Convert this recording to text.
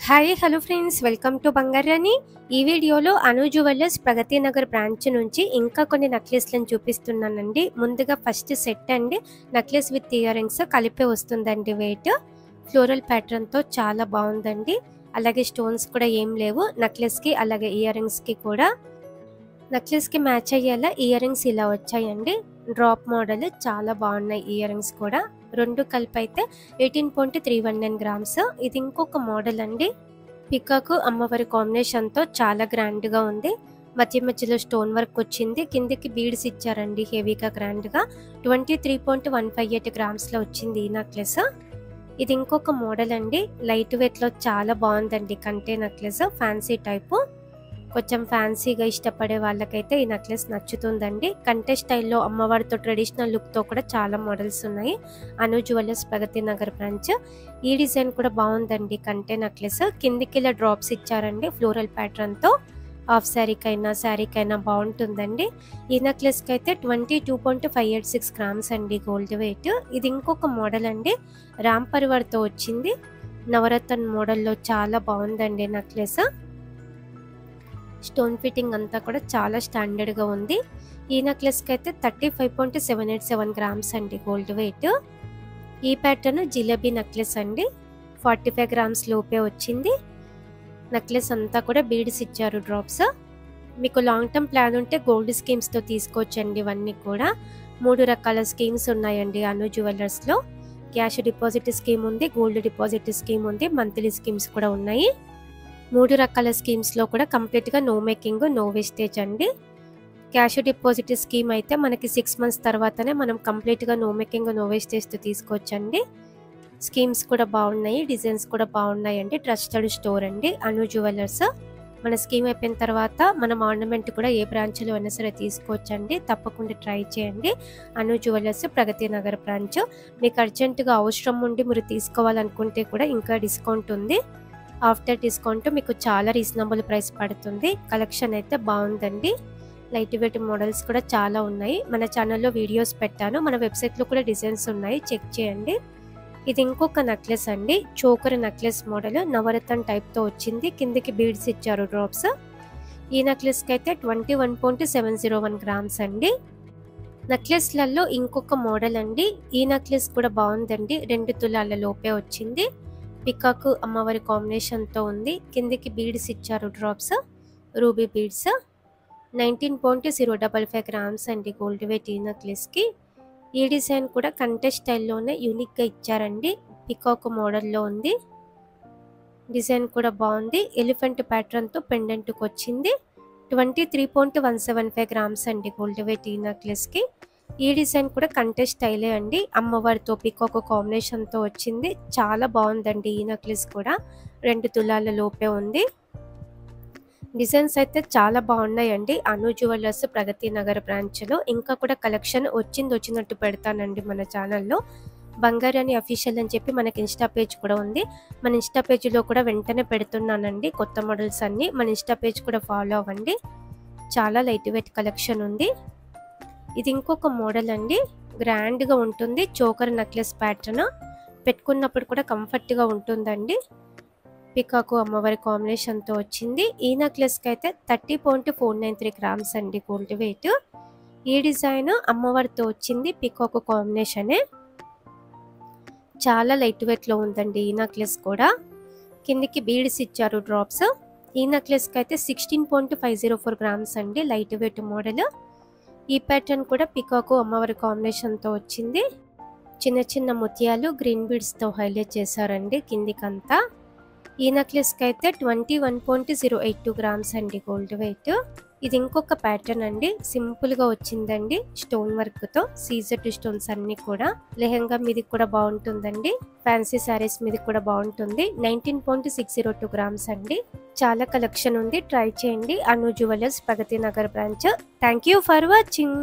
Hi hello friends, welcome to Bangarani. ఈ వీడియోలో అను jewellers Pragathi Nagar branch నుంచి ఇంకా కొన్ని నెక్లెస్లను చూపిస్తున్నానండి. ముందుగా ఫస్ట్ సెట్ అండి, నెక్లెస్ విత్ ఇయర్ రింగ్స్ కలిపి వస్తుందండి. వెయిట్ ఫ్లోరల్ ప్యాటర్న్తో చాలా బాగుందండి. అలాగే స్టోన్స్ కూడా ఏం లేవు నెక్లెస్కి, అలాగే ఇయర్ రింగ్స్కి కూడా. నెక్లెస్కి మ్యాచ్ అయ్యేలా ఇయర్ రింగ్స్ ఇలా వచ్చాయండి. డ్రాప్ మోడల్ చాలా బాగున్నాయి. ఇయర్ రింగ్స్ కూడా రెండు కలిపి అయితే 18.319 గ్రామ్స్. ఇది ఇంకొక మోడల్ అండి. పికాకు అమ్మవారి కాంబినేషన్తో చాలా గ్రాండ్గా ఉంది. మధ్య మధ్యలో స్టోన్ వర్క్ వచ్చింది. కిందికి బీడ్స్ ఇచ్చారండి హెవీగా గ్రాండ్గా. 23.158 గ్రామ్స్లో వచ్చింది ఈ నెక్లెస్. ఇది ఇంకొక మోడల్ అండి. లైట్ వెయిట్లో చాలా బాగుందండి. కంటే నెక్లెస్ ఫ్యాన్సీ టైపు. కొంచెం ఫ్యాన్సీగా ఇష్టపడే వాళ్ళకైతే ఈ నెక్లెస్ నచ్చుతుందండి. కంటే స్టైల్లో అమ్మవారితో ట్రెడిషనల్ లుక్తో కూడా చాలా మోడల్స్ ఉన్నాయి అను జ్యువెలర్స్ ప్రగతి నగర్ బ్రాంచ్. ఈ డిజైన్ కూడా బాగుందండి. కంటే నెక్లెస్ కిందికి ఇలా డ్రాప్స్ ఇచ్చారండి ఫ్లోరల్ ప్యాటర్న్తో. హాఫ్ శారీకైనా బాగుంటుందండి. ఈ నెక్లెస్కి అయితే 22.586 గ్రామ్స్ అండి గోల్డ్ వెయిట్. ఇది ఇంకొక మోడల్ అండి. రామ్ పరివార్తో వచ్చింది. నవరత్న మోడల్లో చాలా బాగుందండి నెక్లెస్. స్టోన్ ఫిట్టింగ్ అంతా కూడా చాలా స్టాండర్డ్గా ఉంది. ఈ నెక్లెస్కి అయితే 35.787 గ్రామ్స్ అండి గోల్డ్ వెయిట్. ఈ ప్యాటర్న్ జిలేబీ నెక్లెస్ అండి. 45 గ్రామ్స్ లోపే వచ్చింది. నెక్లెస్ అంతా కూడా బీడ్స్ ఇచ్చారు డ్రాప్స్. మీకు లాంగ్ టర్మ్ ప్లాన్ ఉంటే గోల్డ్ స్కీమ్స్తో తీసుకోవచ్చండి. ఇవన్నీ కూడా 3 రకాల స్కీమ్స్ ఉన్నాయండి అను జ్యువెలర్స్లో. క్యాష్ డిపాజిట్ స్కీమ్ ఉంది, గోల్డ్ డిపాజిట్ స్కీమ్ ఉంది, మంత్లీ స్కీమ్స్ కూడా ఉన్నాయి. 3 రకాల స్కీమ్స్లో కూడా కంప్లీట్గా నో మేకింగ్, నో వేస్టేజ్ అండి. క్యాష్ డిపాజిట్ స్కీమ్ అయితే మనకి 6 మంత్స్ తర్వాతనే మనం కంప్లీట్గా నో మేకింగ్, నో వేస్టేజ్తో తీసుకోవచ్చండి. స్కీమ్స్ కూడా బాగున్నాయి, డిజైన్స్ కూడా బాగున్నాయండి. ట్రస్టెడ్ స్టోర్ అండి అను జ్యువెలర్స్. మన స్కీమ్ అయిపోయిన తర్వాత మనం ఆర్నమెంట్ కూడా ఏ బ్రాంచ్లో అయినా సరే తీసుకోవచ్చండి. తప్పకుండా ట్రై చేయండి. Anu jewellers Pragathi Nagar branch. మీకు అర్జెంటుగా అవసరం ఉండి మీరు తీసుకోవాలనుకుంటే కూడా ఇంకా డిస్కౌంట్ ఉంది. ఆఫ్టర్ డిస్కౌంట్ మీకు చాలా రీజనబుల్ ప్రైస్ పడుతుంది. కలెక్షన్ అయితే బాగుందండి. లైట్ వెయిట్ మోడల్స్ కూడా చాలా ఉన్నాయి. మన ఛానల్లో వీడియోస్ పెట్టాను. మన వెబ్సైట్లో కూడా డిజైన్స్ ఉన్నాయి, చెక్ చేయండి. ఇది ఇంకొక నెక్లెస్ అండి. చోకర్ నెక్లెస్ మోడల్ నవరత్న టైప్తో వచ్చింది. కిందికి బీడ్స్ ఇచ్చారు డ్రాప్స్. ఈ నెక్లెస్కి అయితే 21.701 గ్రామ్స్ అండి. నెక్లెస్లలో ఇంకొక మోడల్ అండి. ఈ నెక్లెస్ కూడా బాగుందండి. 2 తులాల లోపే వచ్చింది. పికాకు అమ్మవారి కాంబినేషన్తో ఉంది. కిందికి బీడ్స్ ఇచ్చారు డ్రాప్స్, రూబీ బీడ్స్. 19.055 గ్రామ్స్ అండి గోల్డ్ వెయిట్ ఈ నెక్లెస్కి. ఈ డిజైన్ కూడా కంటే స్టైల్లోనే యూనిక్గా ఇచ్చారండి. పికాకు మోడల్లో ఉంది. డిజైన్ కూడా బాగుంది. ఎలిఫెంట్ ప్యాటర్న్తో పెండెంట్కి వచ్చింది. 23.175 గ్రామ్స్ అండి గోల్డ్ వెయిట్ ఈ నెక్లెస్కి. ఈ డిజైన్ కూడా కంటే స్టైలే అండి. అమ్మవారితో పికాకు కాంబినేషన్తో వచ్చింది. చాలా బాగుందండి ఈ నెక్లెస్ కూడా. 2 తులాల లోపే ఉంది. డిజైన్స్ అయితే చాలా బాగున్నాయండి అను జ్యువెలర్స్ ప్రగతి నగర్ బ్రాంచ్లో. ఇంకా కూడా కలెక్షన్ వచ్చినట్టు పెడతానండి మన ఛానల్లో. బంగారాణి అఫీషియల్ అని చెప్పి మనకి ఇన్స్టా పేజ్ కూడా ఉంది. మన ఇన్స్టా పేజ్లో కూడా వెంటనే పెడుతున్నానండి కొత్త మోడల్స్ అన్నీ. మన ఇన్స్టా పేజ్ కూడా ఫాలో అవ్వండి. చాలా లైట్ వెయిట్ కలెక్షన్ ఉంది. ఇది ఇంకొక మోడల్ అండి. గ్రాండ్గా ఉంటుంది. Choker necklace pattern. పెట్టుకున్నప్పుడు కూడా కంఫర్ట్గా ఉంటుందండి. పికాకు అమ్మవారి కాంబినేషన్తో వచ్చింది. ఈ నెక్లెస్కి అయితే 30.493 గ్రామ్స్ అండి గోల్డ్ వెయిట్. ఈ డిజైన్ అమ్మవారితో వచ్చింది. పికాకు కాంబినేషనే. చాలా లైట్ వెయిట్లో ఉందండి ఈ నెక్లెస్ కూడా. కిందికి బీడ్స్ ఇచ్చారు డ్రాప్స్. ఈ నెక్లెస్కి అయితే 16.504 గ్రామ్స్ అండి. Light weight model. ఈ ప్యాటర్న్ కూడా పికాకు అమ్మవారి కాంబినేషన్తో వచ్చింది. చిన్న చిన్న ముత్యాలు గ్రీన్ బీడ్స్తో హైలైట్ చేశారండి కిందికంతా. ఈ నెక్లెస్కి అయితే 21.082 గ్రామ్స్ అండి గోల్డ్ వెయిట్. ఇది ఇంకొక ప్యాటర్న్ అండి. సింపుల్గా వచ్చిందండి స్టోన్ వర్క్తో. సీజెడ్ స్టోన్స్ అన్నీ కూడా. లెహంగా మీది కూడా బాగుంటుందండి. ఫ్యాన్సీ శారీస్ మీద కూడా బాగుంటుంది. 19.602 గ్రామ్స్ అండి. చాలా కలెక్షన్ ఉంది, ట్రై చేయండి. Anu jewellers Pragathi Nagar branch. Thank you for watching.